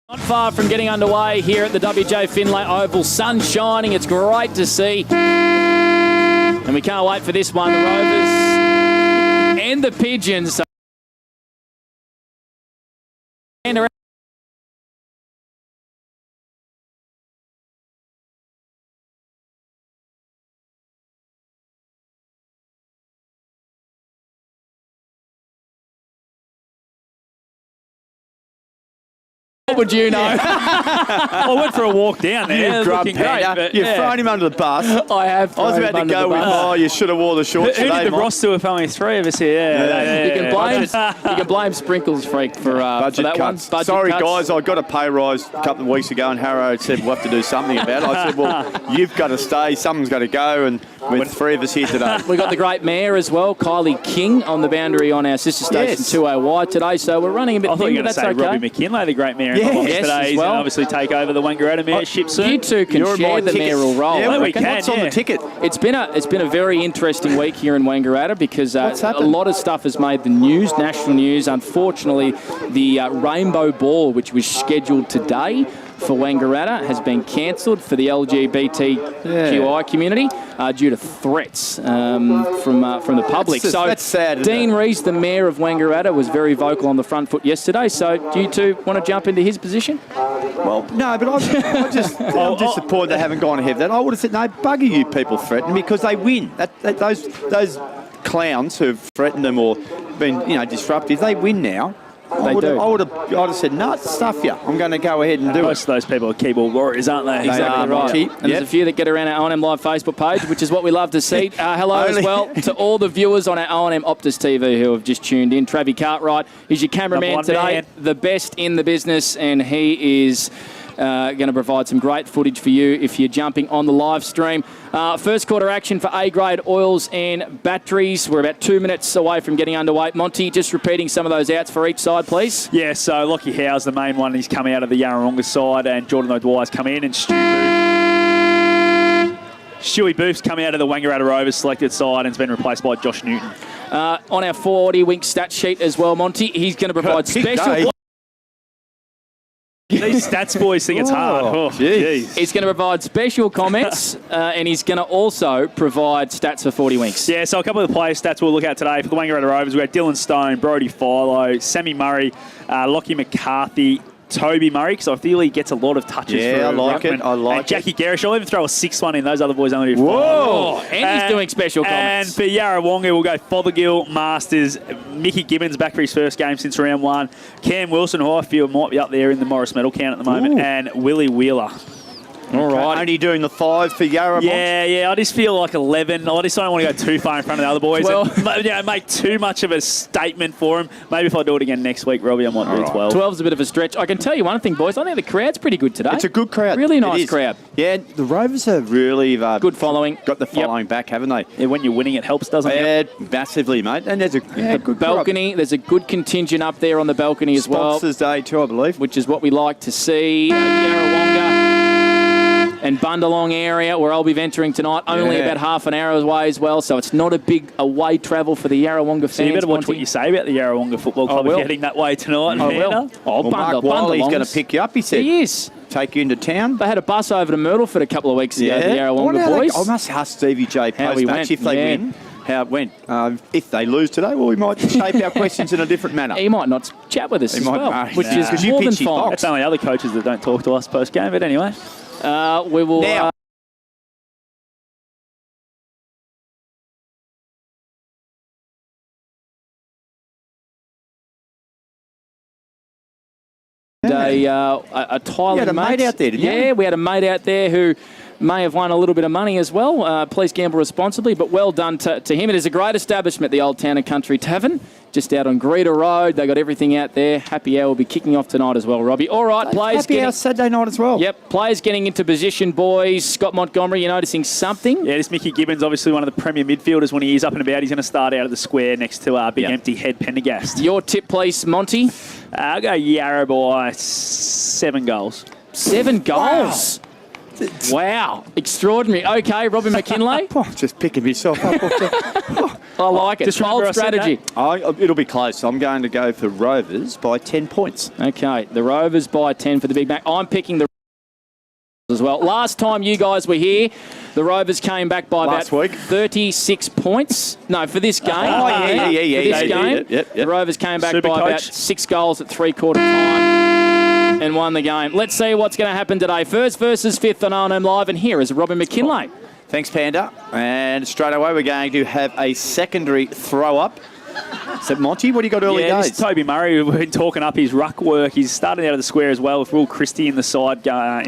Not far from getting underway here at the WJ Finlay Oval. Sun shining. It's great to see. And we can't wait for this one. The Rovers and the Pigeons. And around. What would you know? I went for a walk down there. You grub Looking panda. great, You've thrown him under the bus. I have. I was about to go with, oh, you should have wore the shorts Who today, did the Mike. roster if only three of us here? You can blame Sprinkles Freak for Budget that cuts. one. Budget Sorry, cuts. guys, I got a pay rise a couple of weeks ago, and R08 said we'll have to do something about it. I said, well, you've got to stay. Someone's got to go, and with three of us here today. We got the great mayor as well, Kylie King, on the boundary on our sister station 2OY today. So we're running a bit. I thought you were going to say okay. Robbie McKinlay, the great mayor. Yes, today. as He's well. going to obviously take over the Wangaratta mayorship soon. You two can You're share my the ticket. mayoral role. Yeah, I we reckon. can. What's on the ticket? It's been a very interesting week here in Wangaratta because a lot of stuff has made the news, national news. Unfortunately, the Rainbow Ball, which was scheduled today for Wangaratta, has been cancelled for the LGBTQI community due to threats from the public. That's sad, isn't Dean Rees, the mayor of Wangaratta, was very vocal on the front foot yesterday. So do you two want to jump into his position? Well, no, but I'm disappointed they haven't gone ahead of that. I would have said, no, bugger you people threaten because they win. Those clowns who've threatened them or been disruptive, they win now. I would have said, no, stuff you. I'm going to go ahead and do Most of those people are keyboard warriors, aren't they? Exactly right. And there's a few that get around our O&M Live Facebook page, which is what we love to see. Hello as well to all the viewers on our O&M Optus TV who have just tuned in. Travis Cartwright is your cameraman today, the best in the business, and he is going to provide some great footage for you if you're jumping on the live stream. First quarter action for A-grade oils and batteries. We're about 2 minutes away from getting underway. Monty, just repeating some of those outs for each side, please. Yeah, so Lockie Howe's the main one. He's coming out of the Yarrawonga side, and Jordan O'Dwyer's come in, and Stewie Booth's coming out of the Wangaratta Rovers selected side and has been replaced by Josh Newton. On our 440 Wink stat sheet as well, Monty, he's going to provide special... These stats boys think it's hard. Oh, geez. He's going to provide special comments and he's going to also provide stats for 40 Winks. Yeah, so a couple of the player stats we'll look at today for the Wangaratta Rovers. We've got Dylan Stone, Brodie Philo, Sammy Murray, Lockie McCarthy, Toby Murray, because I feel he gets a lot of touches. Yeah, I like it. And Jackie Gerrish. I'll even throw a sixth one in. Those other boys only do 5. Whoa! And he's doing special comments. And for Yarrawonga, we'll go Fothergill, Masters, Mickey Gibbons back for his first game since round 1, Cam Wilson, who I feel might be up there in the Morris medal count at the moment, and Willie Wheeler. All right. Only doing the 5 for Yarrawonga. Yeah. I just feel like 11. I just don't want to go too far in front of the other boys. Well, and, make too much of a statement for him. Maybe if I do it again next week, Robbie, I might do 12. 12's a bit of a stretch. I can tell you one thing, boys. I think the crowd's pretty good today. It's a good crowd. Really nice crowd. Yeah, the Rovers have really good following. Got the following back, haven't they? Yeah, when you're winning, it helps, doesn't it? Yeah, massively, mate. And there's a good balcony. There's a good contingent up there on the balcony as well. Sponsors Day too, I believe. Which is what we like to see. Yarrawonga and Bundalong area, where I'll be venturing tonight, only about half an hour away as well, so it's not a big away travel for the Yarrawonga fans. So you better watch what you say about the Yarrawonga Football Club if you're heading that way tonight. I will. Well, Mark Wiley's going to pick you up, he said. He is. Take you into town. They had a bus over to Myrtleford a couple of weeks ago, the Yarrawonga boys. I must ask Stevie J post-match if they win. How it went. If they lose today, well, we might shape our questions in a different manner. He might not chat with us as well, which is more than fine. That's only other coaches that don't talk to us post-game, but anyway. We will... Now, a Thailand had a mate out there, didn't you? Yeah, we had a mate out there who may have won a little bit of money as well. Please gamble responsibly, but well done to him. It is a great establishment, the Old Town and Country Tavern, just out on Greeter Road. They got everything out there. Happy hour will be kicking off tonight as well, Robbie. All right, players. Happy hour Saturday night as well. Yep, players getting into position, boys. Scott Montgomery, you're noticing something? Yeah, this Mickey Gibbons, obviously one of the premier midfielders when he is up and about. He's going to start out of the square next to big empty head Pendergast. Your tip, please, Monty? I'll go Yarra by 7 goals. 7 goals? Wow. Extraordinary. Okay, Robbie McKinlay? Just picking myself up. I like it. Just Bold strategy. It'll be close. I'm going to go for Rovers by 10 points. Okay, the Rovers by 10 for the Big Mac. I'm picking the as well. Last time you guys were here, the Rovers came back by about 36 points. No, for this game. Yeah. For this game, Yep. the Rovers came back Super by coach. about 6 goals at three-quarter time and won the game. Let's see what's going to happen today. First versus fifth on R08 Live, and here is Robin McKinlay. Thanks, Panda. And straight away, we're going to have a secondary throw-up. So, Monty, what do you got early days? This is Toby Murray. We've been talking up his ruck work. He's starting out of the square as well with Will Christie in the side,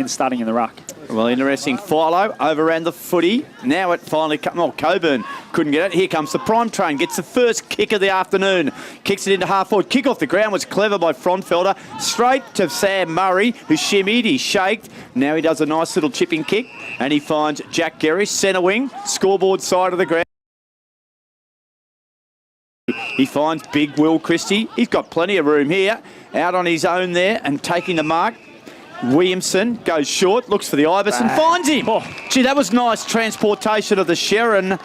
starting in the ruck. Well, interesting. Philo overran the footy. Now it finally comes. Oh, Coburn couldn't get it. Here comes the prime train. Gets the first kick of the afternoon. Kicks it into half forward. Kick off the ground was clever by Frontfelder. Straight to Sam Murray, who shimmied. He shaked. Now he does a nice little chipping kick. And he finds Jack Gerrish, centre wing, scoreboard side of the ground. He finds big Will Christie. He's got plenty of room here. Out on his own there and taking the mark. Williamson goes short, looks for the Ibis and finds him. Oh. Gee, that was nice transportation of the Sharon.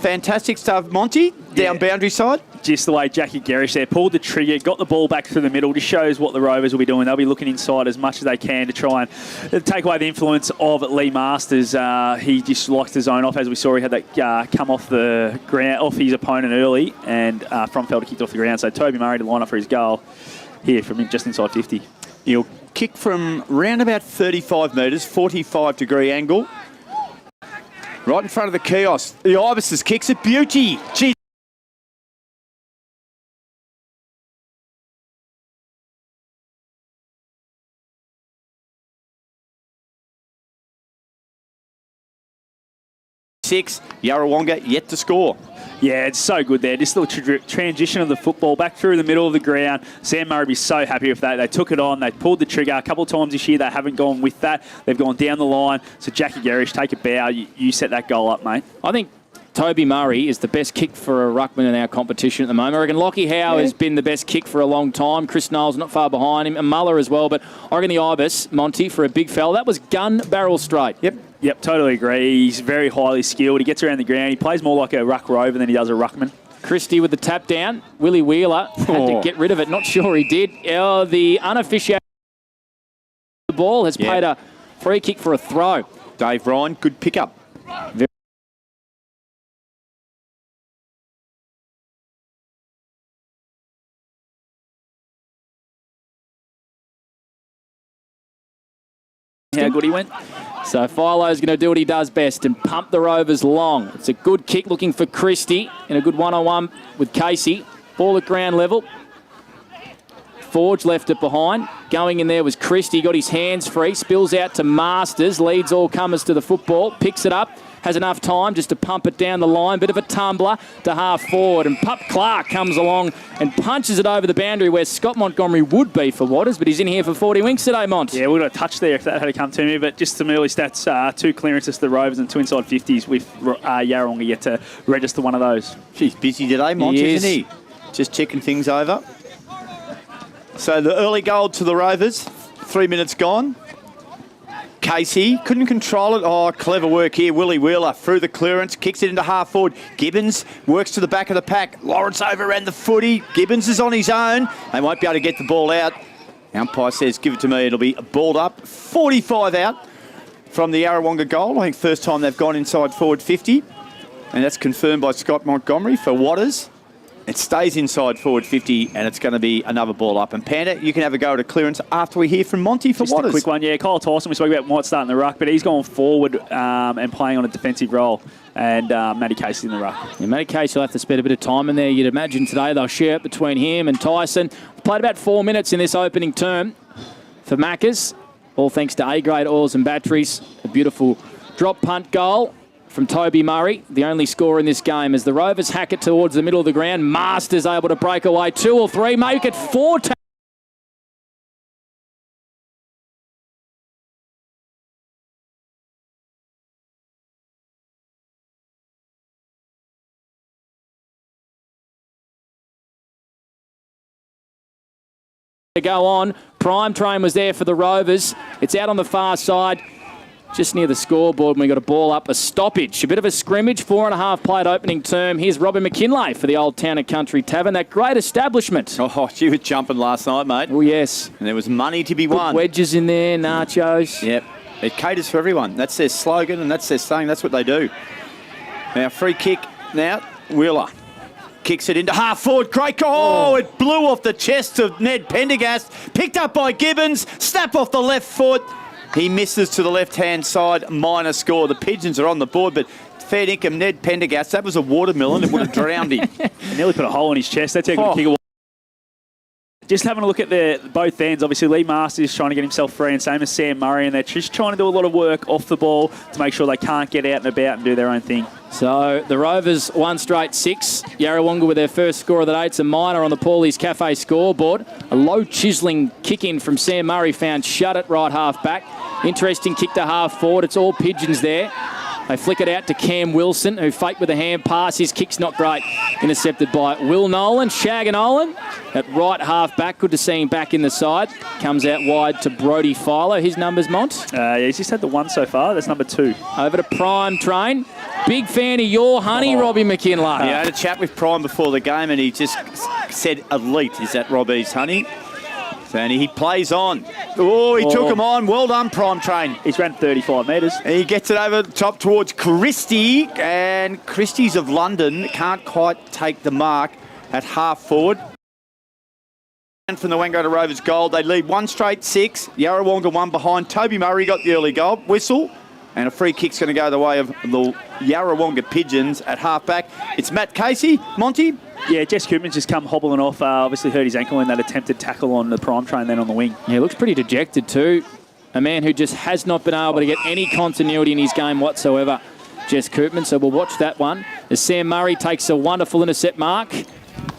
Fantastic stuff, Monty, down boundary side. Just the way Jackie Gerrish there pulled the trigger, got the ball back through the middle. Just shows what the Rovers will be doing. They'll be looking inside as much as they can to try and take away the influence of Lee Masters. He just likes to zone off, as we saw. He had that come off the ground, off his opponent early, and Frontfelder kicked off the ground. So Toby Murray to line up for his goal here from just inside 50. He'll kick from round about 35 metres, 45-degree angle. Right in front of the kiosk. The Ibis kicks it. Beauty. Gee. Six. Yarrawonga yet to score. Yeah, it's so good there. Just a little transition of the football back through the middle of the ground. Sam Murray be so happy with that. They took it on. They pulled the trigger. A couple of times this year they haven't gone with that. They've gone down the line. So Jackie Gerrish, take a bow. You set that goal up, mate. I think Toby Murray is the best kick for a ruckman in our competition at the moment. I reckon Lockie Howe has been the best kick for a long time. Chris Knowles not far behind him. And Muller as well. But I reckon the Ibis, Monty, for a big fella, that was gun barrel straight. Yep, totally agree. He's very highly skilled. He gets around the ground. He plays more like a ruck rover than he does a ruckman. Christie with the tap down. Willie Wheeler had to get rid of it. Not sure he did. The unofficiated ball has played a free kick for a throw. Dave Ryan, good pickup. How good he went. So Philo's going to do what he does best and pump the Rovers long. It's a good kick looking for Christie in a good one-on-one with Casey. Ball at ground level. Forge left it behind. Going in there was Christie. Got his hands free. Spills out to Masters. Leads all comers to the football. Picks it up. Has enough time just to pump it down the line. Bit of a tumbler to half forward. And Pup Clark comes along and punches it over the boundary where Scott Montgomery would be for Waters, but he's in here for 40 winks today, Mont. Yeah, we got a touch there if that had come to me, but just some early stats. 2 clearances to the Rovers and 2 inside 50s with Yarrawonga yet to register one of those. He's busy today, Mont, isn't he? Just checking things over. So the early goal to the Rovers, 3 minutes gone. Casey couldn't control it. Oh, clever work here. Willie Wheeler through the clearance, kicks it into half forward. Gibbons works to the back of the pack. Lawrence overran the footy. Gibbons is on his own. They won't be able to get the ball out. Umpire says, give it to me. It'll be balled up. 45 out from the Yarrawonga goal. I think first time they've gone inside forward 50. And that's confirmed by Scott Montgomery for Waters. It stays inside forward 50, and it's going to be another ball up. And Panda, you can have a go at a clearance after we hear from Monty for Just Waters. a quick one, yeah. Kyle Tyson, we spoke about might start in the ruck, but he's gone forward and playing on a defensive role. And Matty Casey in the ruck. Yeah, Matty Casey will have to spend a bit of time in there. You'd imagine today they'll share it between him and Tyson. Played about 4 minutes in this opening term for Maccas. All thanks to A-grade oils and batteries. A beautiful drop punt goal from Toby Murray, the only scorer in this game, as the Rovers hack it towards the middle of the ground. Masters able to break away 2 or 3, make it 4. To go on. Prime train was there for the Rovers. It's out on the far side. just near the scoreboard, and we got a ball up, a stoppage. A bit of a scrimmage, 4.5 played opening term. Here's Robbie McKinlay for the Old Town and Country Tavern, that great establishment. Oh, you were jumping last night, mate. Oh, yes. And there was money to be won. Wedges in there, nachos. Yep. It caters for everyone. That's their slogan and that's their saying. That's what they do. Now, free kick now. Wheeler kicks it into half forward. Great goal. Oh, it blew off the chest of Ned Pendergast. Picked up by Gibbons. Snap off the left foot. He misses to the left-hand side. Minor score. The Pigeons are on the board, but fair income, Ned Pendergast. That was a watermelon. It would have drowned him. He nearly put a hole in his chest. That's how good a kick it was. Just having a look at both ends. Obviously, Lee Masters is trying to get himself free, and same as Sam Murray, and they're just trying to do a lot of work off the ball to make sure they can't get out and about and do their own thing. So the Rovers won straight 6. Yarrawonga with their first score of the day. It's a minor on the Paulie's Cafe scoreboard. A low chiselling kick in from Sam Murray found shut at right half back. Interesting kick to half forward. It's all Pigeons there. They flick it out to Cam Wilson, who faked with a hand pass. His kick's not great. Intercepted by Will Nolan. Shagger Nolan at right half back. Good to see him back in the side. Comes out wide to Brodie Philo. His numbers, Mont? Yeah, he's just had the 1 so far. That's number 2. Over to Prime Train. Big fan of your honey, Robbie McKinlay. I had a chat with Prime before the game and he just said elite. Is that Robbie's honey? And he plays on. Oh, he took him on. Well done, Prime Train. He's ran 35 metres. And he gets it over the top towards Christie. And Christie's of London can't quite take the mark at half forward. And from the Wangaratta Rovers goal, they lead 1 straight 6. Yarrawonga 1 behind. Toby Murray got the early goal. Whistle. And a free kick's going to go the way of the Yarrawonga Pigeons at half back. It's Matt Casey. Monty? Yeah, Jess Koopman's just come hobbling off. Obviously hurt his ankle in that attempted tackle on the Prime Train then on the wing. Yeah, looks pretty dejected too. A man who just has not been able to get any continuity in his game whatsoever. Jess Koopman, so we'll watch that one. As Sam Murray takes a wonderful intercept mark.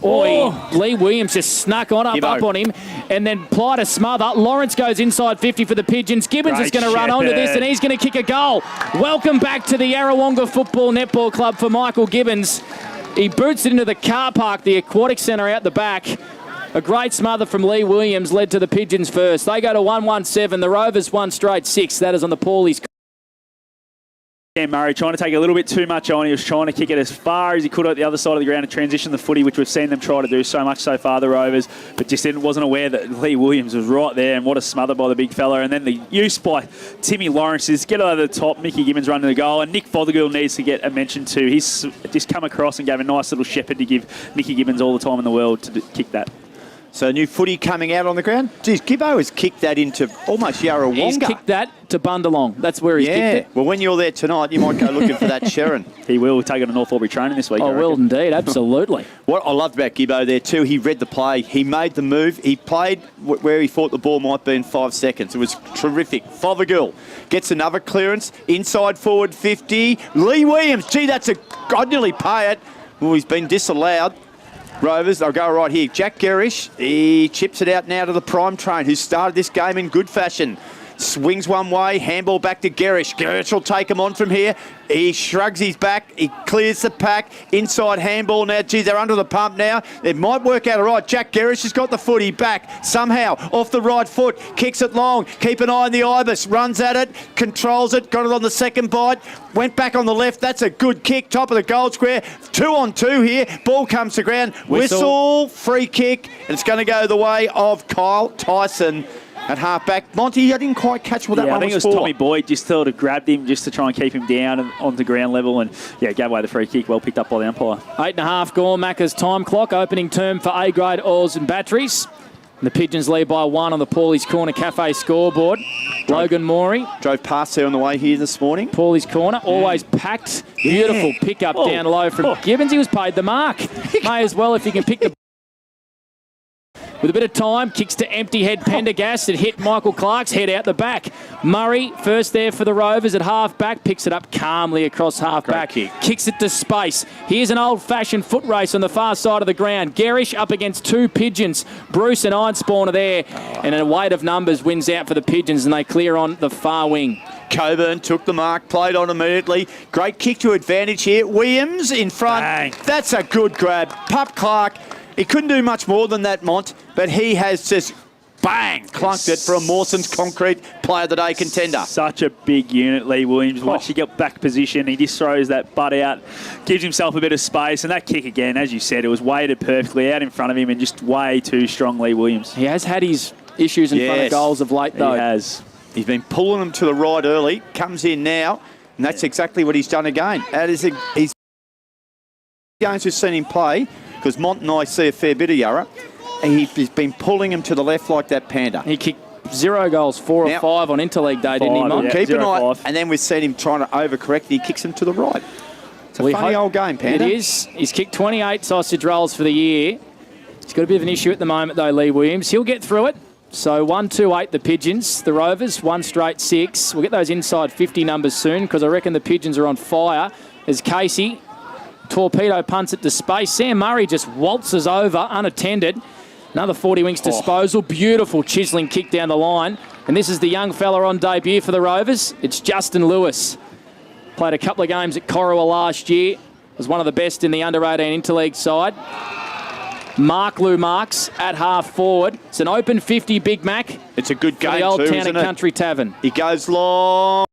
Lee Williams just snuck on up on him and then plied a smother. Lawrence goes inside 50 for the Pigeons. Gibbons is going to run onto this and he's going to kick a goal. Welcome back to the Yarrawonga Football Netball Club for Michael Gibbons. He boots it into the car park, the aquatic centre out the back. A great smother from Lee Williams led to the Pigeons first. They go to 1-1-7. The Rovers 1 straight 6. That is on the Paulie's. Sam Murray trying to take a little bit too much on. He was trying to kick it as far as he could at the other side of the ground to transition the footy, which we've seen them try to do so much so far, the Rovers, but just wasn't aware that Lee Williams was right there, and what a smother by the big fella. And then the use by Timmy Lawrence is get over the top. Mickey Gibbons running the goal, and Nick Fothergill needs to get a mention too. He's just come across and gave a nice little shepherd to give Mickey Gibbons all the time in the world to kick that. So new footy coming out on the ground. Geez, Gibbo has kicked that into almost Yarrawonga. He's kicked that to Bundalong. That's where he's kicked it. Well, when you're there tonight, you might go looking for that Sharon. He will take it to North Albury training this week. Oh, will indeed. Absolutely. What I loved about Gibbo there too, he read the play. He made the move. He played where he thought the ball might be in 5 seconds. It was terrific. Fothergill gets another clearance. Inside forward 50. Lee Williams. Gee, I'd nearly pay it. Well, he's been disallowed. Rovers, they'll go right here. Jack Gerrish, he chips it out now to the Prime Train, who started this game in good fashion. Swings one way, handball back to Gerrish. Gerrish will take him on from here. He shrugs his back. He clears the pack. Inside handball now. Geez, they're under the pump now. It might work out all right. Jack Gerrish has got the footy back somehow off the right foot. Kicks it long. Keep an eye on the Ibis. Runs at it. Controls it. Got it on the second bite. Went back on the left. That's a good kick. Top of the goal square. 2-on-2 here. Ball comes to ground. Whistle. Free kick. And it's going to go the way of Kyle Tyson. At half-back. Monty, I didn't quite catch what that one was for. I think it was Tommy Boyd just sort of grabbed him just to try and keep him down and onto ground level and, gave away the free kick. Well picked up by the umpire. 8.5 gone. Macca's time clock. Opening term for A-grade oils and batteries. And the Pigeons lead by 1 on the Paulie's Corner Cafe scoreboard. Logan Morey. Drove past there on the way here this morning. Paulie's Corner, always packed. Beautiful pick-up down low from Gibbons. He was paid the mark. May as well if you can pick the... With a bit of time, kicks to empty head Pendergast. It hit Michael Clark's head out the back. Murray, first there for the Rovers at half-back, picks it up calmly across half-back. Kicks it to space. Here's an old-fashioned foot race on the far side of the ground. Gerrish up against 2 Pigeons. Bruce and Ironspawner there. And a weight of numbers wins out for the Pigeons, and they clear on the far wing. Coburn took the mark, played on immediately. Great kick to advantage here. Williams in front. Bang. That's a good grab. Pup Clark. He couldn't do much more than that, Mont, but he has just bang, clunked it for a Mawson's Concrete Player of the Day contender. Such a big unit, Lee Williams. Once you get back position, he just throws that butt out, gives himself a bit of space, and that kick again, as you said, it was weighted perfectly out in front of him and just way too strong, Lee Williams. He has had his issues in front of goals of late, though. He has. He's been pulling them to the right early, comes in now, and that's exactly what he's done again. He's games we've seen him play, because Mont and I see a fair bit of Yarra, and he's been pulling him to the left like that Panda. He kicked 0 goals, 4 or 5 on Interleague Day, didn't he, Mont? Yeah, Keep an eye, 0-5. and then we've seen him trying to overcorrect, and he kicks him to the right. It's a funny old game, Panda. It is. He's kicked 28 sausage rolls for the year. He's got a bit of an issue at the moment, though, Lee Williams. He'll get through it. So 1-2-8 the Pigeons, the Rovers, 1 straight 6. We'll get those inside 50 numbers soon, because I reckon the Pigeons are on fire. As Casey torpedo punts it to space. Sam Murray just waltzes over unattended. Another 40 winks disposal. Beautiful chiselling kick down the line. And this is the young fella on debut for the Rovers. It's Justin Lewis. Played a couple of games at Corowa last year. Was one of the best in the under-18 Interleague side. Mark Lou Marks at half forward. It's an open 50 Big Mac. It's a good game for the Old too, Town isn't and Country Tavern. He goes long.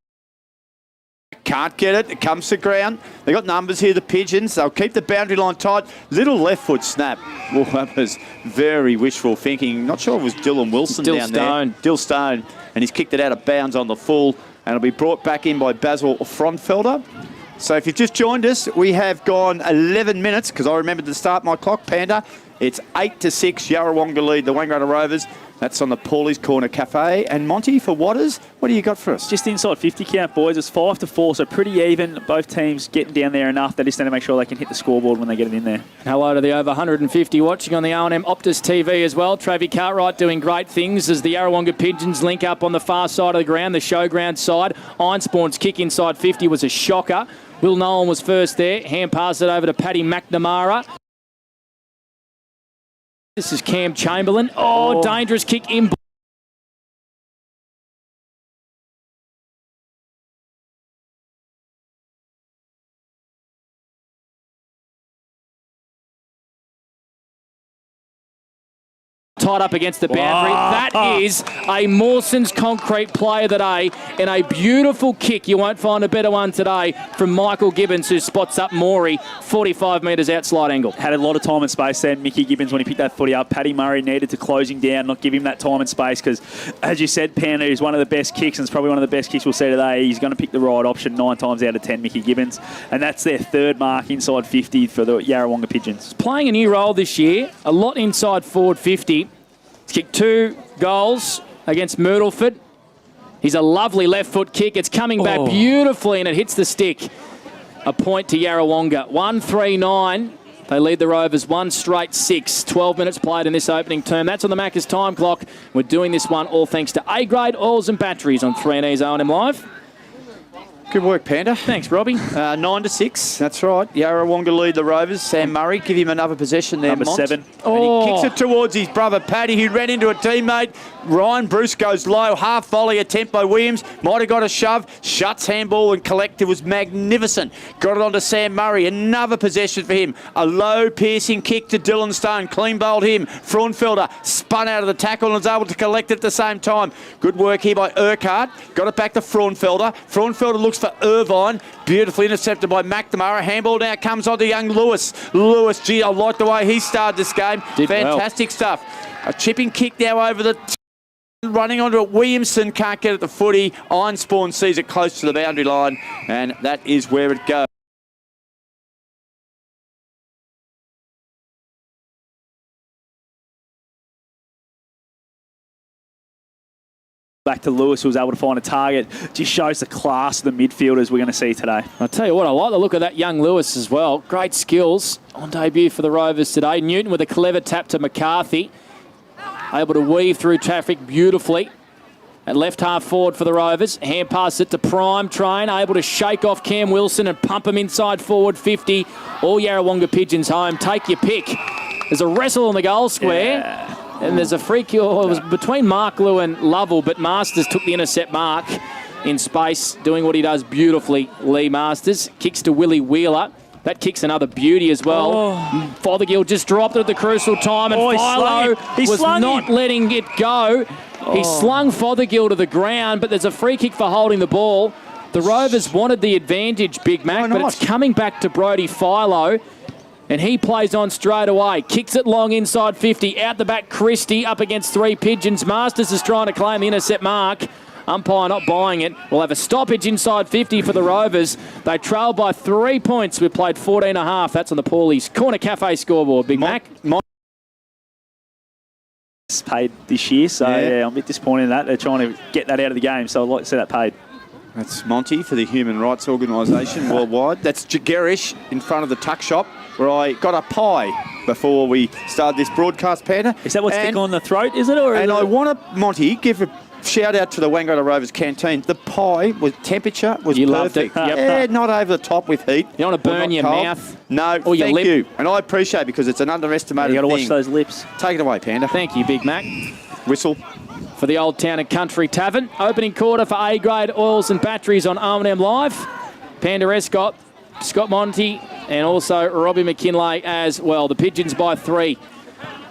Can't get it. It comes to ground. They've got numbers here, the Pigeons. They'll keep the boundary line tight. Little left foot snap. Well, that was very wishful thinking. Not sure it was Dylan Wilson down there. Dill Stone. And he's kicked it out of bounds on the full. And it'll be brought back in by Basil Frontfelder. So if you've just joined us, we have gone 11 minutes, because I remembered to start my clock, Panda. It's 8-6. Yarrawonga lead the Wangaratta Rovers. That's on the Paulie's Corner Cafe. And Monty, for Waters, what do you got for us? Just inside 50 count, boys. It's 5-4, so pretty even. Both teams getting down there enough. They just need to make sure they can hit the scoreboard when they get it in there. Hello to the over 150 watching on the O&M Optus TV as well. Travis Cartwright doing great things as the Yarrawonga Pigeons link up on the far side of the ground, the showground side. Einspawn's kick inside 50 was a shocker. Will Nolan was first there. Hand passed it over to Paddy McNamara. This is Cam Chamberlain. Oh, dangerous kick in. Tied up against the boundary. That is a Mawson's Concrete Player of the Day and a beautiful kick. You won't find a better one today from Michael Gibbons, who spots up Morey 45 metres out slide angle. Had a lot of time and space there, Mickey Gibbons, when he picked that footy up. Paddy Murray needed to close him down, not give him that time and space, because, as you said, Panda is one of the best kicks, and it's probably one of the best kicks we'll see today. He's going to pick the right option 9 times out of 10, Mickey Gibbons, and that's their third mark inside 50 for the Yarrawonga Pigeons. Playing a new role this year, a lot inside forward 50. He's kicked 2 goals against Myrtleford. He's a lovely left foot kick. It's coming back beautifully and it hits the stick. A point to Yarrawonga. 1-3-9. They lead the Rovers 1 straight 6. 12 minutes played in this opening term. That's on the Macca's time clock. We're doing this one all thanks to A-grade oils and batteries on 3N's O&M Live. Good work, Panda. Thanks, Robbie. 9-6. That's right. Yarrawonga lead the Rovers. Sam Murray, give him another possession there, Number Mont. 7. And he kicks it towards his brother, Paddy, who ran into a teammate. Ryan Bruce goes low. Half volley attempt by Williams. Might have got a shove. Shuts handball and collected. Was magnificent. Got it onto Sam Murray. Another possession for him. A low piercing kick to Dylan Stone. Clean bowled him. Fraunfelder spun out of the tackle and was able to collect it at the same time. Good work here by Urquhart. Got it back to Fraunfelder. Fraunfelder looks for Irvine. Beautifully intercepted by McNamara. Handball now comes on to young Lewis. Lewis, gee, I like the way he started this game. Fantastic stuff. A chipping kick now over the... running onto it. Williamson can't get at the footy. Einspawn sees it close to the boundary line, and that is where it goes. Back to Lewis, who was able to find a target. Just shows the class of the midfielders we're going to see today. I'll tell you what, I like the look of that young Lewis as well. Great skills on debut for the Rovers today. Newton with a clever tap to McCarthy. Able to weave through traffic beautifully. At left half forward for the Rovers. Hand pass it to Prime Train. Able to shake off Cam Wilson and pump him inside forward 50. All Yarrawonga Pigeons home. Take your pick. There's a wrestle on the goal square. Yeah. And there's a free kick. It was between Mark Lew and Lovell, but Masters took the intercept mark in space, doing what he does beautifully. Lee Masters kicks to Willie Wheeler. That kicks another beauty as well. Fothergill just dropped it at the crucial time, and Philo was not letting it go. He slung Fothergill to the ground, but there's a free kick for holding the ball. The Rovers wanted the advantage, Big Mac, but it's coming back to Brodie Philo, and he plays on straight away. Kicks it long inside 50. Out the back, Christie up against 3 Pigeons. Masters is trying to claim the intercept mark. Umpire not buying it. We'll have a stoppage inside 50 for the Rovers. They trail by 3 points. We've played 14.5. That's on the Paulies Corner Cafe scoreboard, Big Mac. It's paid this year, so yeah, I'm a bit disappointed in that. They're trying to get that out of the game, so I'd like to see that paid. That's Monty for the Human Rights Organisation worldwide. That's Garish in front of the tuck shop where I got a pie before we started this broadcast, Panda. Is that what's sticking on the throat, is it? Or and I want to, Monty, give a shout out to the Wangaratta Rovers canteen. The pie was temperature was you perfect. Loved it. Yeah, not over the top with heat. You don't want to burn your mouth? No, or your lip? You. And I appreciate it because it's an underestimated thing. You got to watch those lips. Take it away, Panda. Thank you, Big Mac. Whistle. For the Old Town and Country Tavern. Opening quarter for A-grade oils and batteries on R&M Live. Panda Escott, Scott Monty, and also Robbie McKinlay as well. The Pigeons by 3.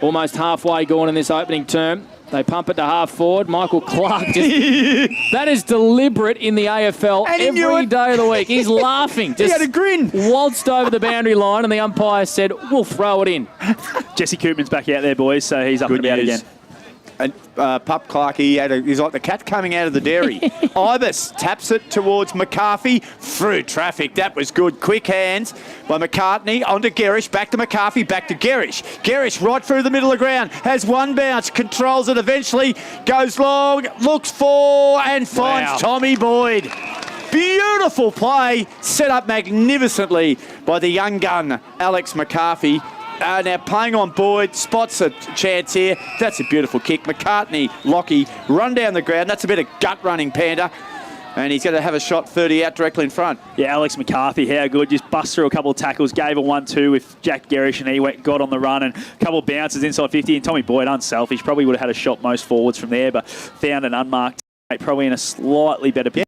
Almost halfway gone in this opening term. They pump it to half forward. Michael Clark that is deliberate in the AFL every day of the week. He's laughing. He had a grin. Waltzed over the boundary line, and the umpire said, we'll throw it in. Jesse Koopman's back out there, boys, so he's up and about again. And Pup Clark, he's like the cat coming out of the dairy. Ibis taps it towards McCarthy. Through traffic. That was good. Quick hands by McCartney. Onto Garish. Back to McCarthy. Back to Garish. Garish right through the middle of the ground. Has one bounce. Controls it eventually. Goes long. Looks for and finds Tommy Boyd. Beautiful play. Set up magnificently by the young gun, Alex McCarthy. Now playing on Boyd, spots a chance here. That's a beautiful kick. McCartney, Lockie, run down the ground. That's a bit of gut running, Panda. And he's going to have a shot 30 out directly in front. Yeah, Alex McCarthy, how good. Just bust through a couple of tackles, gave a 1-2 with Jack Garish, and he got on the run, and a couple of bounces inside 50. And Tommy Boyd, unselfish, probably would have had a shot most forwards from there, but found an unmarked teammate, probably in a slightly better position.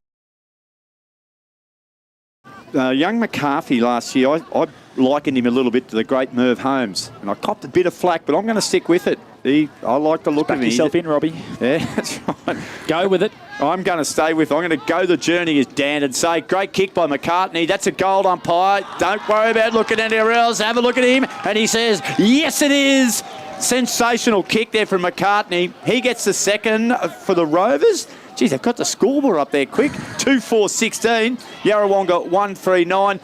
Young McCarthy last year, I likened him a little bit to the great Merv Holmes, and I copped a bit of flack, but I'm going to stick with it. I like the look of him. Back yourself in, Robbie. Yeah, that's right. Go with it. I'm going to stay with it. I'm going to go the journey, as Dan would say. Great kick by McCartney. That's a gold umpire. Don't worry about looking anywhere else. Have a look at him. And he says, yes, it is. Sensational kick there from McCartney. He gets the second for the Rovers. Geez, they've got the scoreboard up there quick. 2-4-16. Yarrawonga 1-3-9.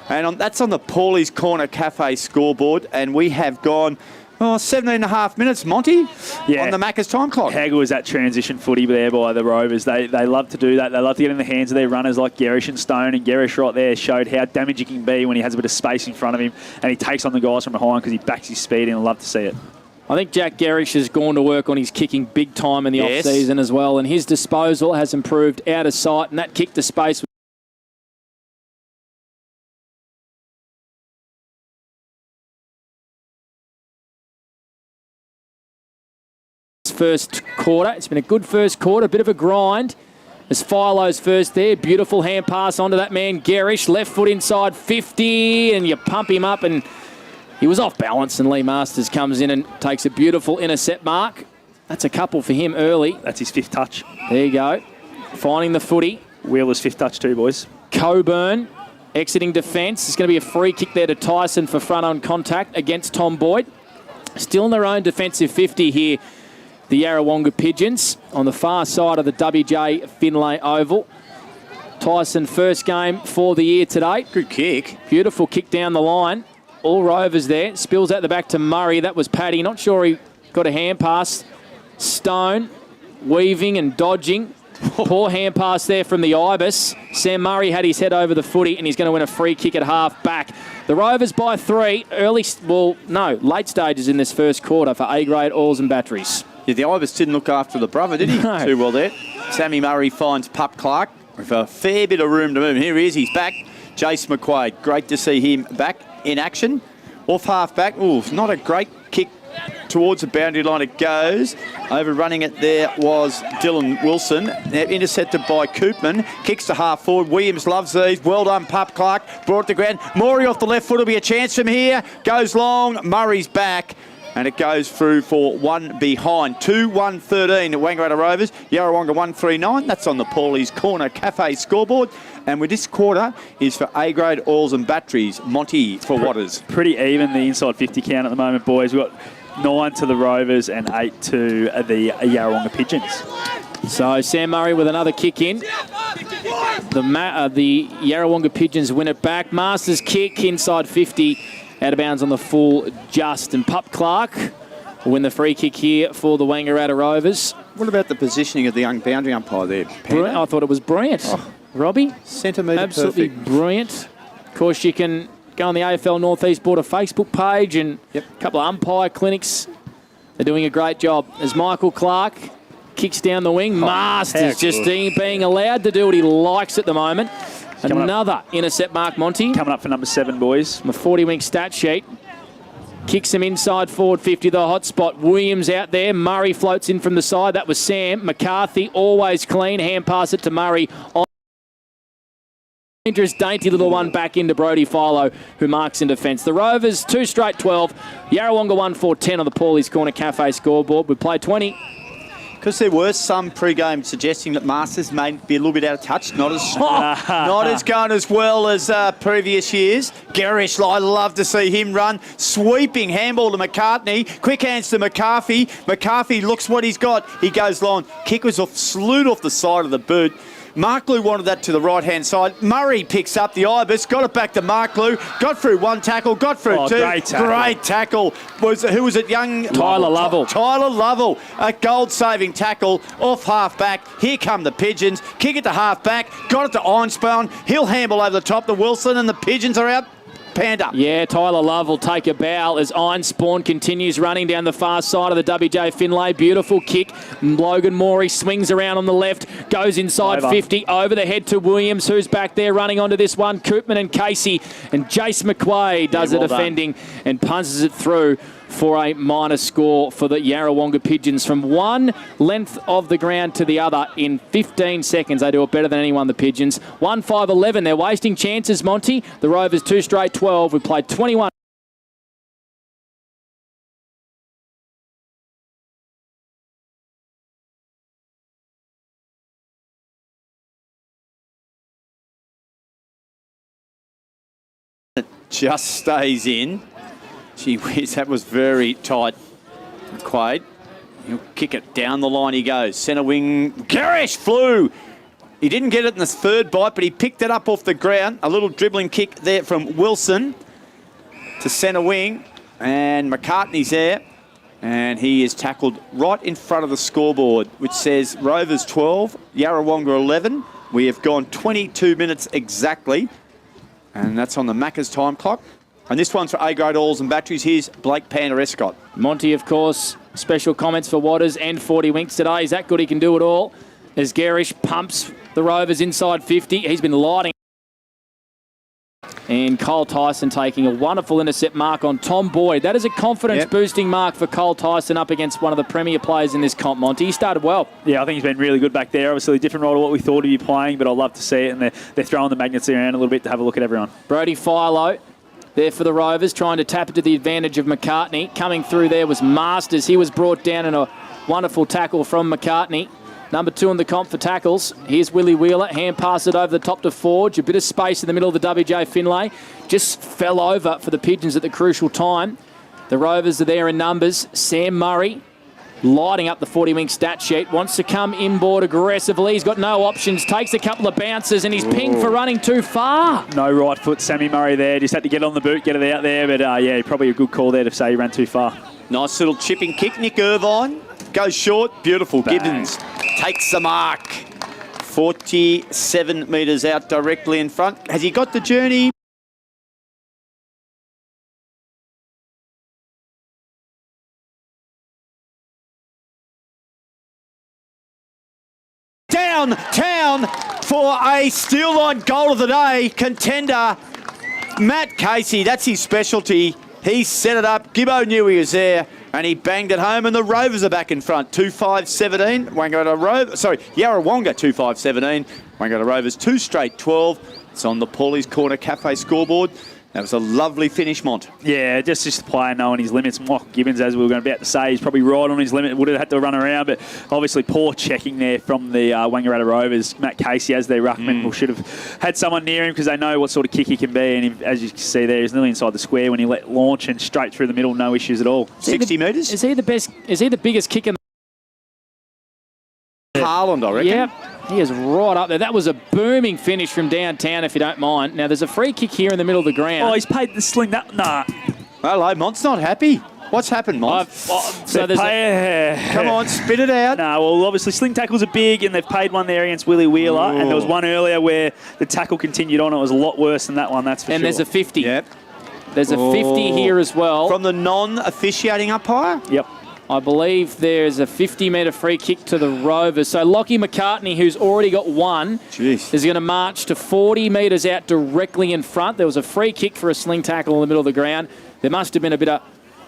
And that's on the Paulies Corner Cafe scoreboard. And we have gone 17.5 minutes, Monty, on the Macca's time clock. How good was that transition footy there by the Rovers? They love to do that. They love to get in the hands of their runners like Garish and Stone. And Garish right there showed how damaging he can be when he has a bit of space in front of him. And he takes on the guys from behind because he backs his speed, and I love to see it. I think Jack Garish has gone to work on his kicking big time in the off-season as well, and his disposal has improved out of sight, and that kick to space. First quarter. It's been a good first quarter, a bit of a grind. As Philo's first there, beautiful hand pass onto that man Garish, left foot inside 50, and you pump him up, and he was off balance, and Lee Masters comes in and takes a beautiful intercept mark. That's a couple for him early. That's his 5th touch. There you go. Finding the footy. Wheeler's 5th touch too, boys. Coburn exiting defence. It's going to be a free kick there to Tyson for front-on contact against Tom Boyd. Still in their own defensive 50 here, the Yarrawonga Pigeons on the far side of the WJ Finlay Oval. Tyson, first game for the year today. Good kick. Beautiful kick down the line. All Rovers there. Spills out the back to Murray. That was Paddy. Not sure he got a hand pass. Stone weaving and dodging. Poor hand pass there from the Ibis. Sam Murray had his head over the footy, and he's going to win a free kick at half back. The Rovers by 3. Late stages in this first quarter for A-grade oils and batteries. Yeah, the Ibis didn't look after the brother, did he? No. Too well there. Sammy Murray finds Pup Clark with a fair bit of room to move. Here he is. He's back. Jace McQuaid. Great to see him back in action. Off half back. Ooh, not a great kick towards the boundary line it goes. Overrunning it there was Dylan Wilson. Now intercepted by Koopman. Kicks to half forward. Williams loves these. Well done, Pup Clark. Brought to ground. Morey off the left foot will be a chance from here. Goes long. Murray's back. And it goes through for one behind. 2-1-13 at Wangaratta Rovers. Yarrawonga 139. That's on the Paulie's Corner Cafe scoreboard. And with this quarter is for A-grade oils and batteries. Monty for Waters. Pretty even, the inside 50 count at the moment, boys. We've got 9 to the Rovers and 8 to the Yarrawonga Pigeons. So Sam Murray with another kick in. The Yarrawonga Pigeons win it back. Masters kick inside 50. Out of bounds on the full just. And Pup Clark will win the free kick here for the Wangaratta Rovers. What about the positioning of the young boundary umpire there? I thought it was brilliant. Oh. Robbie? Centimetre absolutely perfect. Brilliant. Of course, you can go on the AFL Northeast Border Facebook page and a couple of umpire clinics. They're doing a great job. As Michael Clark kicks down the wing, Masters just being allowed to do what he likes at the moment. Another intercept mark, Monty. Coming up for number 7, boys. On the 40-wing stat sheet. Kicks him inside forward 50, the hot spot. Williams out there. Murray floats in from the side. That was Sam. McCarthy, always clean. Hand pass it to Murray. Dangerous, dainty little one back into Brody Philo, who marks in defence. The Rovers, 2 straight 12. Yarrawonga 1-4-10 on the Paulie's Corner Cafe scoreboard. We play 20. Because there were some pre-game suggesting that Masters may be a little bit out of touch, not as going as well as previous years. Garish, I love to see him run. Sweeping handball to McCartney. Quick hands to McCarthy. McCarthy looks what he's got. He goes long. Kick was slewed off the side of the boot. Mark Lou wanted that to the right-hand side. Murray picks up the Ibis, got it back to Mark Lou, got through one tackle, got through two. Great tackle. Who was it? Young Tyler Lovell. Tyler Lovell. A gold-saving tackle off half-back. Here come the Pigeons. Kick it to half-back. Got it to Einspeln. He'll handle over the top to Wilson, and the Pigeons are out. Panda. Yeah, Tyler Love will take a bow as Einspawn continues running down the far side of the WJ Finlay. Beautiful kick. Logan Morey swings around on the left, goes inside 50, over the head to Williams, who's back there running onto this one. Koopman and Casey, and Jace McQuaid does the defending and punches it through for a minor score for the Yarrawonga Pigeons. From one length of the ground to the other in 15 seconds. They do it better than anyone, the Pigeons. 1-5-11. They're wasting chances, Monty. The Rovers 2 straight 12. We played 21. Just stays in. Gee whiz, that was very tight. McQuaid, he'll kick it down the line he goes. Centre wing, Garish flew. He didn't get it in the third bite, but he picked it up off the ground. A little dribbling kick there from Wilson to centre wing. And McCartney's there. And he is tackled right in front of the scoreboard, which says Rovers 12, Yarrawonga 11. We have gone 22 minutes exactly. And that's on the Macca's time clock. And this one's for A-grade oils and batteries. Here's Blake Panda Escott. Monty, of course, special comments for Waters and 40 Winks today. He's that good he can do it all. As Garish pumps the Rovers inside 50. He's been lighting. And Cole Tyson taking a wonderful intercept mark on Tom Boyd. That is a confidence-boosting mark for Cole Tyson up against one of the premier players in this comp, Monty. He started well. Yeah, I think he's been really good back there. Obviously a different role to what we thought he'd be playing, but I love to see it. And they're throwing the magnets around a little bit to have a look at everyone. Brody Philo there for the Rovers, trying to tap it to the advantage of McCartney. Coming through there was Masters. He was brought down in a wonderful tackle from McCartney. Number 2 in the comp for tackles. Here's Willie Wheeler. Hand pass it over the top to Forge. A bit of space in the middle of the WJ Finlay. Just fell over for the Pigeons at the crucial time. The Rovers are there in numbers. Sam Murray lighting up the 40-wing stat sheet. Wants to come inboard aggressively. He's got no options. Takes a couple of bounces and he's pinged for running too far. No right foot, Sammy Murray there. Just had to get on the boot, get it out there. But yeah, probably a good call there to say he ran too far. Nice little chipping kick. Nick Irvine goes short. Beautiful. Bang. Gibbons takes the mark. 47 metres out directly in front. Has he got the journey? Downtown for a steel line goal of the day. Contender Matt Casey, that's his specialty. He set it up. Gibbo knew he was there, And he banged it home, and the Rovers are back in front. 2-5-17. Yarrawonga 2-5-17. Wangaratta Rovers 2 straight 12. It's on the Paulie's Corner Cafe scoreboard. That was a lovely finish, Mont. Yeah, just the player knowing his limits. Michael Gibbons, as we were about to say, he's probably right on his limit. Would have had to run around, but obviously poor checking there from the Wangaratta Rovers. Matt Casey, as their ruckman, should have had someone near him because they know what sort of kick he can be. And as you can see there, he's nearly inside the square when he let launch and straight through the middle, no issues at all. 60 metres? Is he the best? Is he the biggest kick in the Haaland, I reckon. Yep. He is right up there. That was a booming finish from downtown, if you don't mind. Now, there's a free kick here in the middle of the ground. Oh, he's paid the sling that. Nah. Hello, Mont's not happy. What's happened, Mont? So there's Come on, spit it out. No, well, obviously sling tackles are big, and they've paid one there against Willie Wheeler. Ooh. And there was one earlier where the tackle continued on. It was a lot worse than that one, that's for sure. And there's a 50. Yep. There's a 50 here as well. From the non-officiating umpire? Yep. I believe there's a 50-metre free kick to the Rovers. So Lockie McCartney, who's already got one, is going to march to 40 metres out directly in front. There was a free kick for a sling tackle in the middle of the ground. There must have been a bit of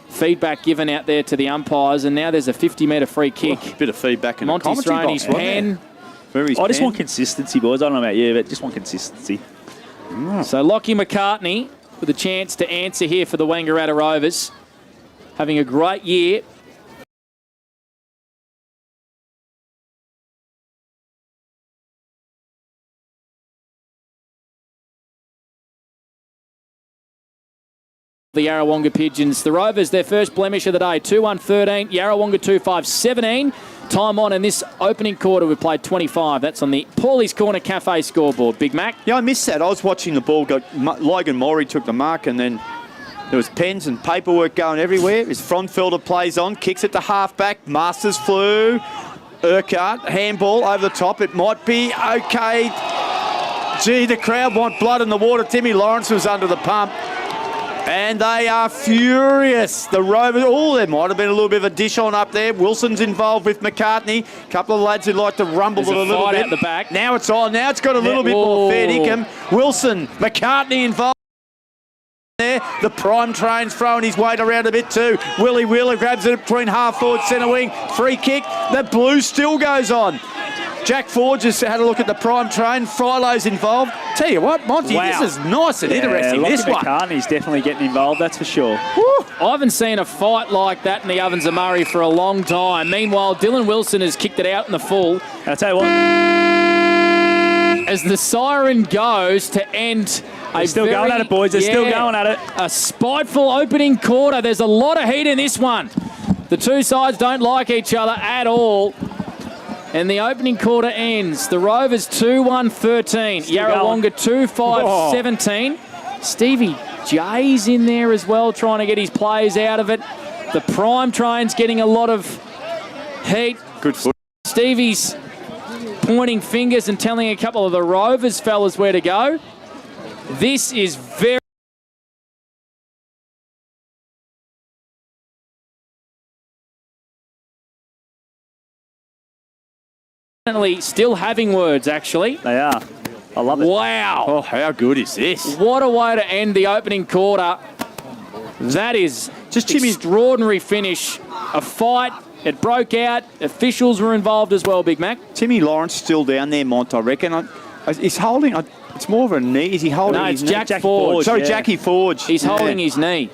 feedback given out there to the umpires, and now there's a 50-metre free kick. A bit of feedback in Monty's the commentary thrown his pen. I just want consistency, boys. I don't know about you, but just want consistency. So Lockie McCartney with a chance to answer here for the Wangaratta Rovers. Having a great year. The Yarrawonga Pigeons. The Rovers, their first blemish of the day, 2-1-13. Yarrawonga 2-5-17. Time on in this opening quarter, we played 25. That's on the Paulie's Corner Cafe scoreboard. Big Mac. Yeah, I missed that. I was watching the ball go. Logan Morey took the mark, and then there was pens and paperwork going everywhere. His Fronfelder plays on, kicks it to halfback. Masters flew. Urquhart, handball over the top. It might be okay. Gee, the crowd want blood in the water. Timmy Lawrence was under the pump. And they are furious. The Rovers, there might have been a little bit of a dish on up there. Wilson's involved with McCartney. A couple of lads who like to rumble it a little bit. Out the back. Now it's on. Now it's got a little bit more fair dinkum. Wilson, McCartney involved there. The prime train's throwing his weight around a bit too. Willie Wheeler grabs it between half forward, centre wing. Free kick. The blue still goes on. Jack Ford just had a look at the prime train. Frilo's involved. Tell you what, Monty, this is nice and interesting. This one. McCartney's definitely getting involved, that's for sure. Woo. I haven't seen a fight like that in the Ovens of Murray for a long time. Meanwhile, Dylan Wilson has kicked it out in the full. I'll tell you what. As the siren goes to end They're still going at it, boys. They're still going at it. A spiteful opening quarter. There's a lot of heat in this one. The two sides don't like each other at all. And the opening quarter ends. The Rovers 2-1-13. Yarrawonga 2-5-17. Stevie J's in there as well, trying to get his plays out of it. The prime train's getting a lot of heat. Good foot. Stevie's pointing fingers and telling a couple of the Rovers fellas where to go. This is very... still having words, actually. They are. I love it. Wow. Oh, how good is this? What a way to end the opening quarter. That is just extraordinary finish. A fight. It broke out. Officials were involved as well, Big Mac. Timmy Lawrence still down there, Mont, I reckon. He's holding... It's more of a knee. Is he holding his knee? No, it's Jack Forge. Sorry, Jackie Forge. He's holding his knee.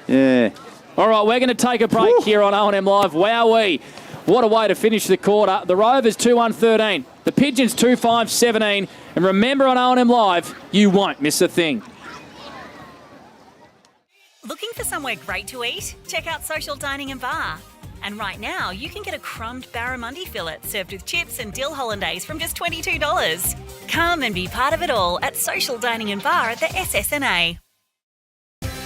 Yeah. All right, we're going to take a break here on O&M Live. Wowee. What a way to finish the quarter. The Rovers 2-1-13. The Pigeons 2-5-17. And remember on O&M Live, you won't miss a thing. Looking for somewhere great to eat? Check out Social Dining and Bar. And right now, you can get a crumbed barramundi fillet served with chips and dill hollandaise from just $22. Come and be part of it all at Social Dining and Bar at the SSNA.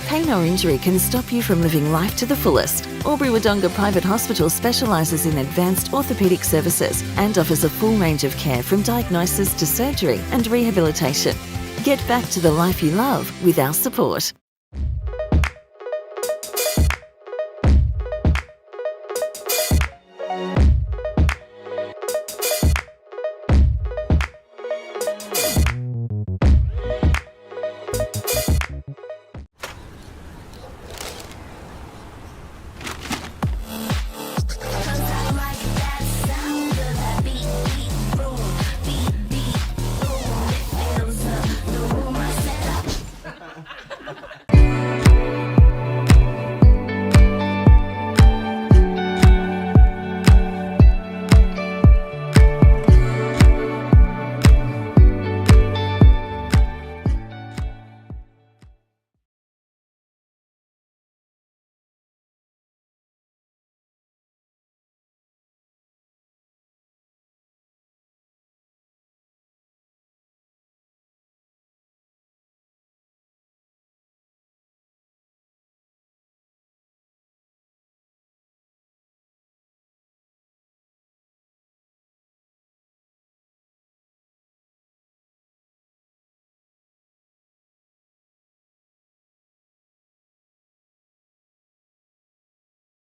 Pain or injury can stop you from living life to the fullest. Albury-Wodonga Private Hospital specialises in advanced orthopaedic services and offers a full range of care from diagnosis to surgery and rehabilitation. Get back to the life you love with our support.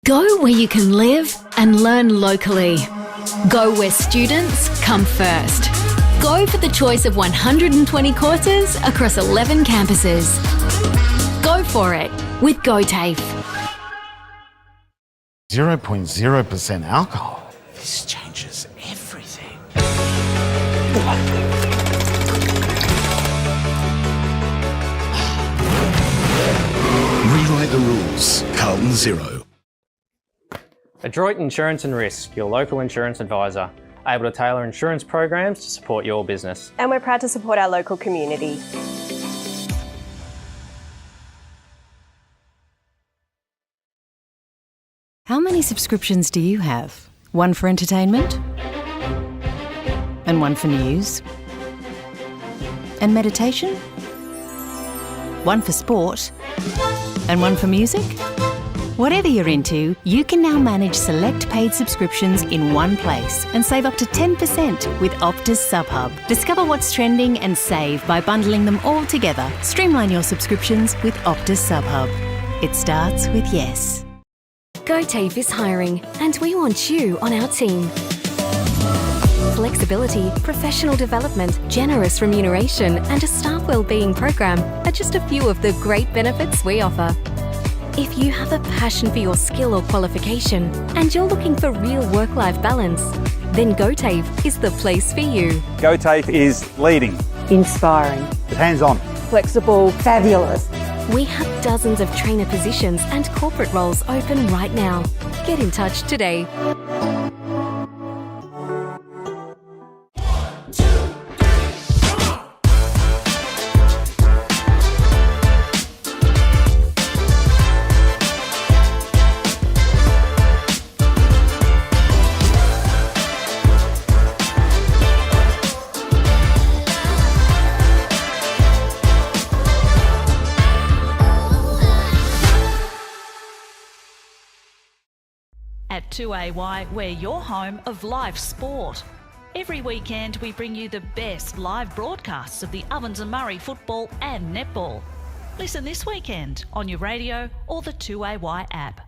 Go where you can live and learn locally. Go where students come first. Go for the choice of 120 courses across 11 campuses. Go for it with GoTAFE. 0.0% alcohol. This changes everything. Rewrite the rules. Carlton Zero. R08 Insurance and Risk, your local insurance advisor, able to tailor insurance programs to support your business. And we're proud to support our local community. How many subscriptions do you have? One for entertainment? And one for news? And meditation? One for sport? And one for music? Whatever you're into, you can now manage select paid subscriptions in one place and save up to 10% with Optus SubHub. Discover what's trending and save by bundling them all together. Streamline your subscriptions with Optus SubHub. It starts with yes. GoTAFE is hiring, and we want you on our team. Flexibility, professional development, generous remuneration, and a staff wellbeing program are just a few of the great benefits we offer. If you have a passion for your skill or qualification and you're looking for real work-life balance, then GoTAFE is the place for you. GoTAFE is leading, inspiring, hands-on, flexible, fabulous. We have dozens of trainer positions and corporate roles open right now. Get in touch today. At 2AY, we're your home of live sport. Every weekend, we bring you the best live broadcasts of the Ovens and Murray football and netball. Listen this weekend on your radio or the 2AY app.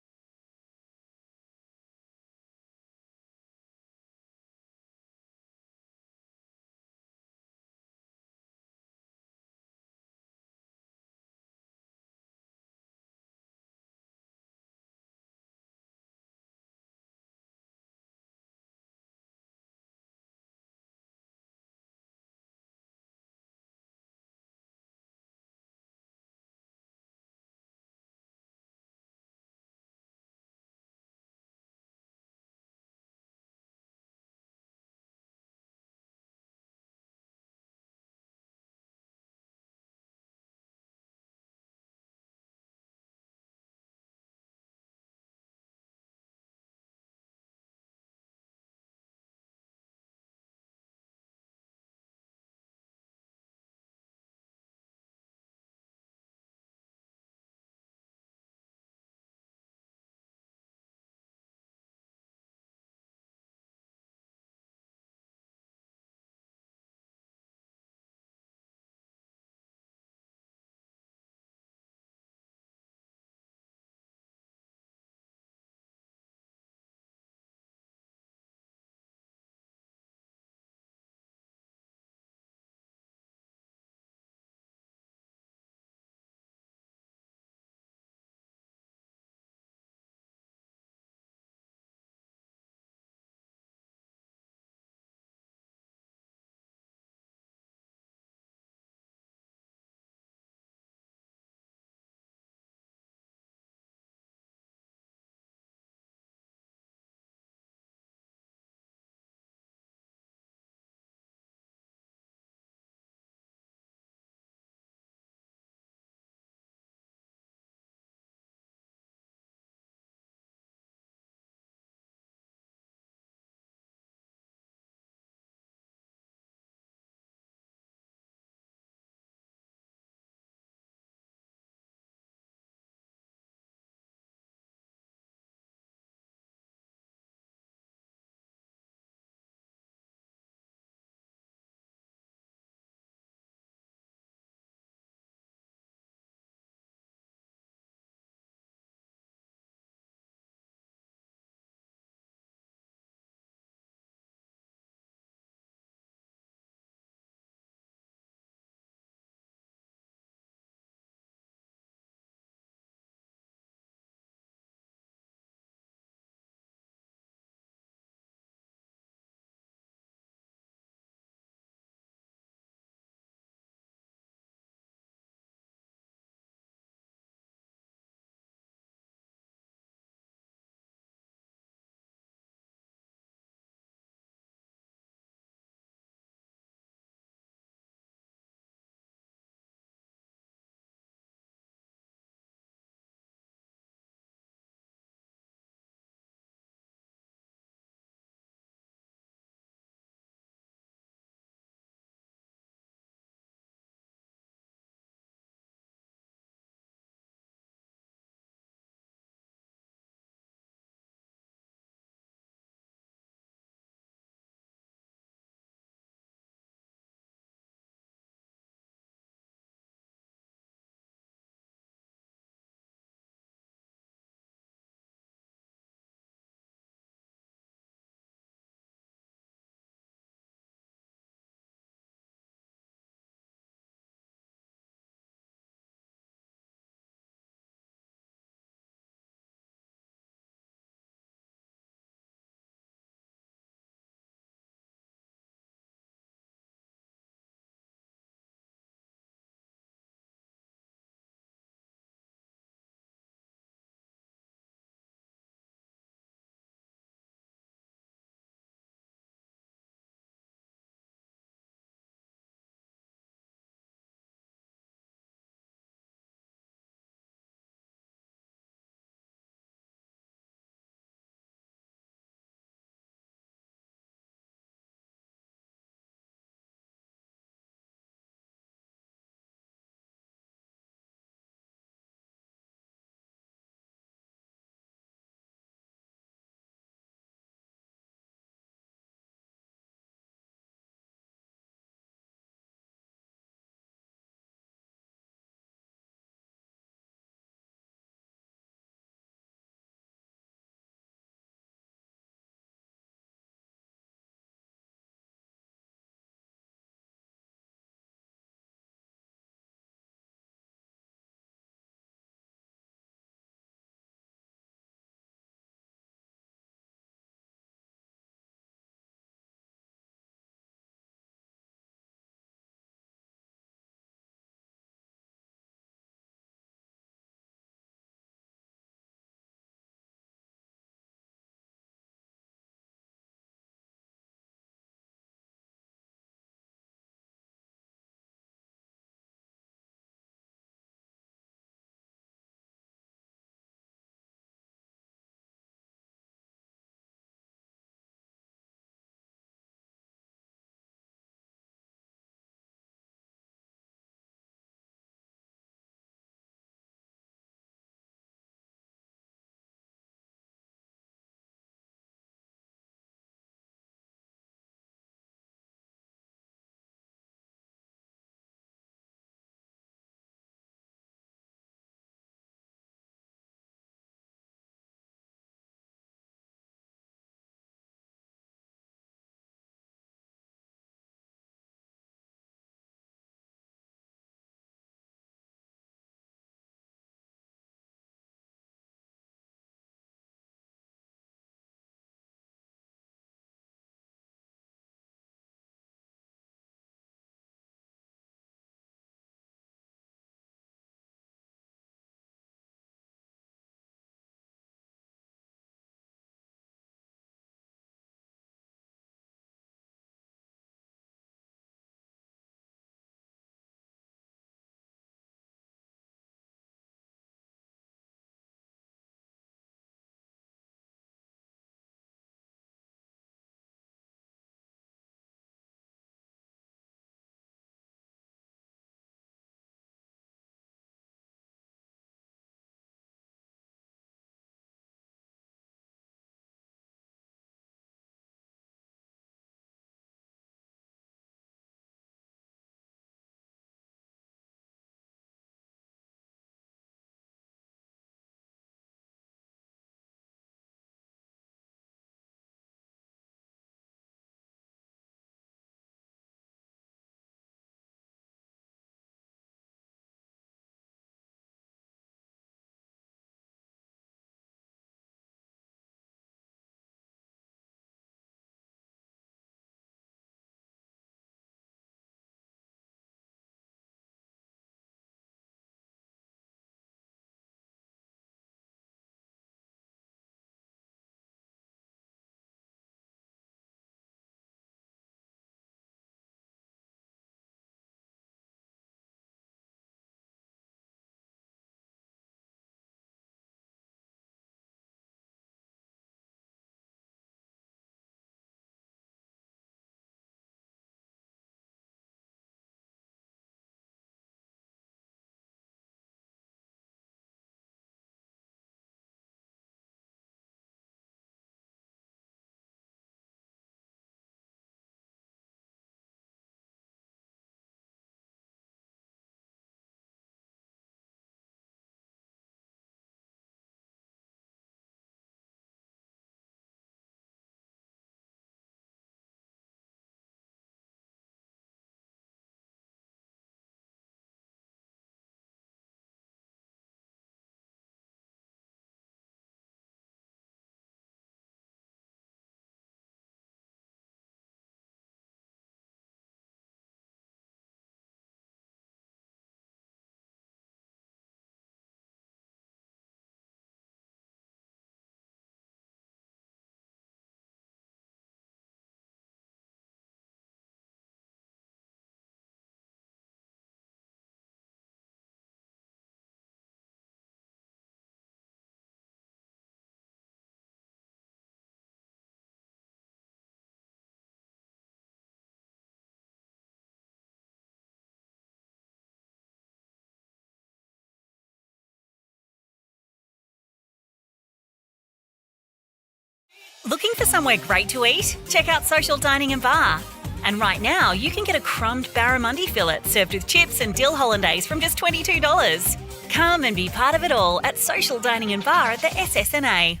Looking for somewhere great to eat? Check out Social Dining and Bar. And right now, you can get a crumbed barramundi fillet served with chips and dill hollandaise from just $22. Come and be part of it all at Social Dining and Bar at the SSNA.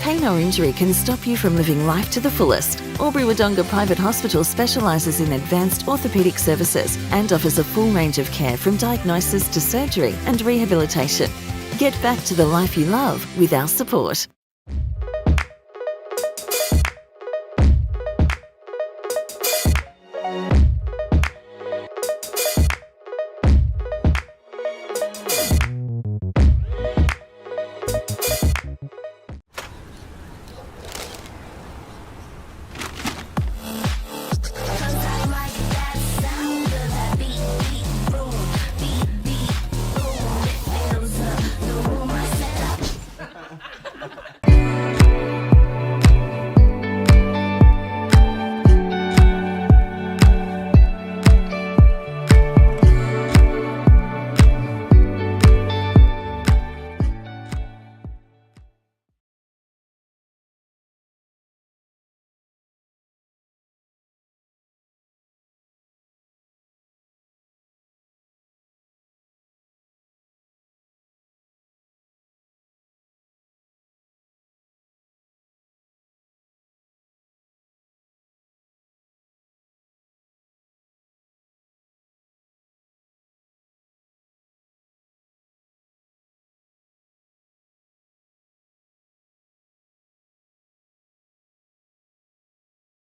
Pain or injury can stop you from living life to the fullest. Wangaratta Private Hospital specialises in advanced orthopaedic services and offers a full range of care from diagnosis to surgery and rehabilitation. Get back to the life you love with our support.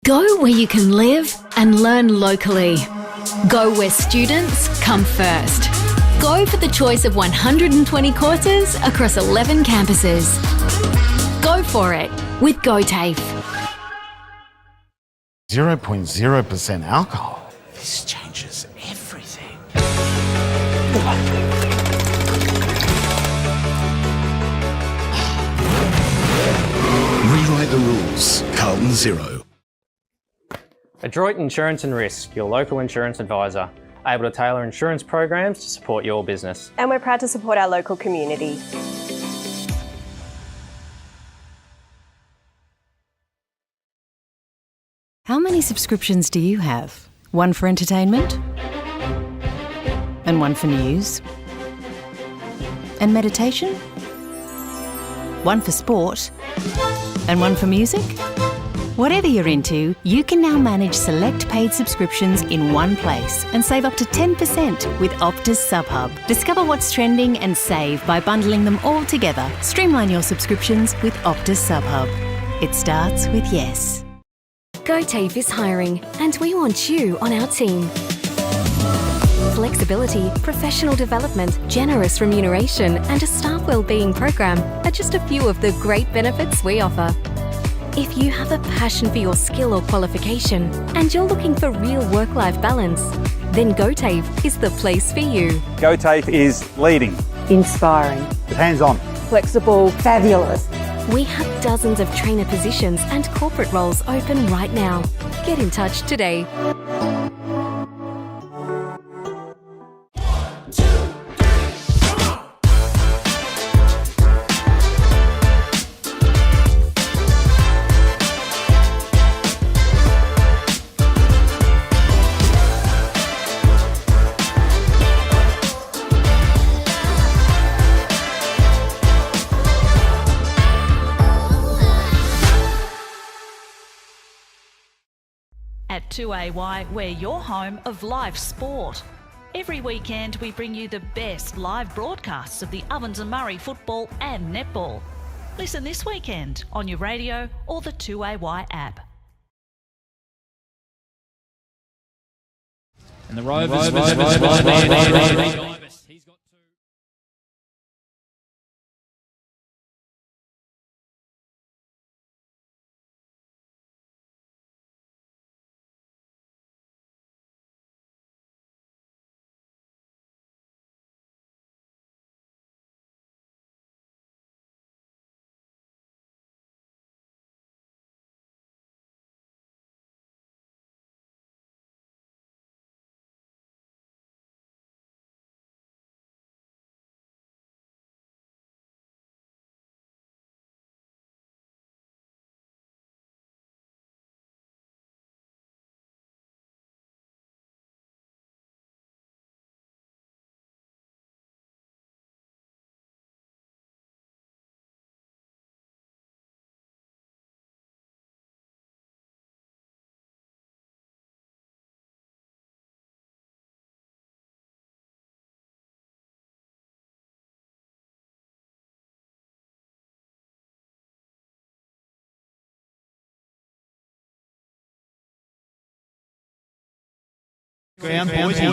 Go where you can live and learn locally. Go where students come first. Go for the choice of 120 courses across 11 campuses. Go for it with GoTAFE. 0.0% alcohol. This changes everything. Rewrite the rules. Carlton Zero. R08 Insurance and Risk, your local insurance advisor, able to tailor insurance programs to support your business. And we're proud to support our local community. How many subscriptions do you have? One for entertainment? And one for news? And meditation? One for sport? And one for music? Whatever you're into, you can now manage select paid subscriptions in one place and save up to 10% with Optus SubHub. Discover what's trending and save by bundling them all together. Streamline your subscriptions with Optus SubHub. It starts with yes. GoTAFE is hiring, and we want you on our team. Flexibility, professional development, generous remuneration, and a staff wellbeing program are just a few of the great benefits we offer. If you have a passion for your skill or qualification and you're looking for real work-life balance, then GoTAFE is the place for you. GoTAFE is leading, Inspiring. hands-on, Flexible. Fabulous. We have dozens of trainer positions and corporate roles open right now. Get in touch today. At 2AY, we're your home of live sport. Every weekend we bring you the best live broadcasts of the Ovens and Murray football and netball. Listen this weekend on your radio or the 2AY app. And the Rovers. Wait.